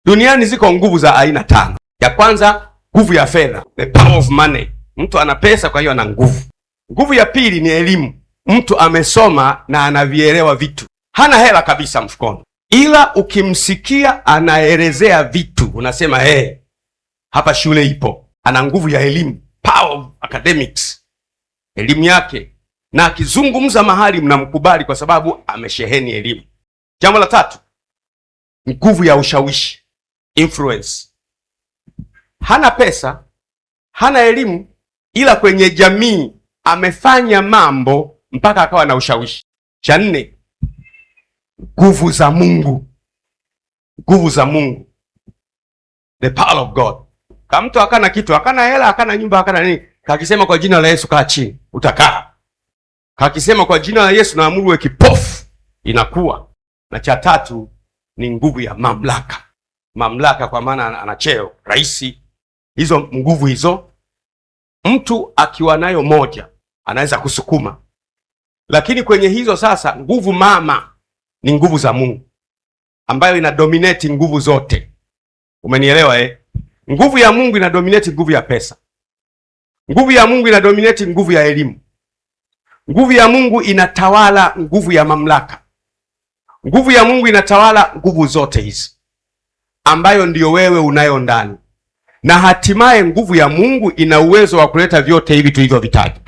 Duniani ziko nguvu za aina 5. Ya kwanza, nguvu ya fedha, the power of money. Mtu ana pesa, kwa hiyo ana nguvu. Nguvu ya pili ni elimu. Mtu amesoma na anavielewa vitu, hana hela kabisa mfukoni, ila ukimsikia anaelezea vitu unasema hapa shule ipo. Ana nguvu ya elimu, power of academics, elimu yake, na akizungumza mahali mnamkubali kwa sababu amesheheni elimu. Jambo la tatu, nguvu ya ushawishi, influence. Hana pesa, hana elimu, ila kwenye jamii amefanya mambo mpaka akawa na ushawishi. Cha nne, nguvu za Mungu. Nguvu za Mungu, the power of God. Kama mtu akana kitu, akana hela, akana nyumba, akana nini, kakisema kwa jina la Yesu kaa chini, utakaa. Kakisema kwa jina la Yesu naamuru uwe kipofu, inakuwa. Na cha tatu ni nguvu ya mamlaka. Mamlaka kwa maana ana cheo, rais. Hizo nguvu hizo, mtu akiwa nayo moja anaweza kusukuma. Lakini kwenye hizo sasa, nguvu mama ni nguvu za Mungu ambayo ina dominate nguvu zote. Umenielewa? Nguvu ya Mungu ina dominate nguvu ya pesa. Nguvu ya Mungu ina dominate nguvu ya elimu. Nguvu ya Mungu inatawala nguvu ya mamlaka. Nguvu ya Mungu inatawala nguvu zote hizi, ambayo ndiyo wewe unayo ndani. Na hatimaye nguvu ya Mungu ina uwezo wa kuleta vyote hivi tulivyovitaja.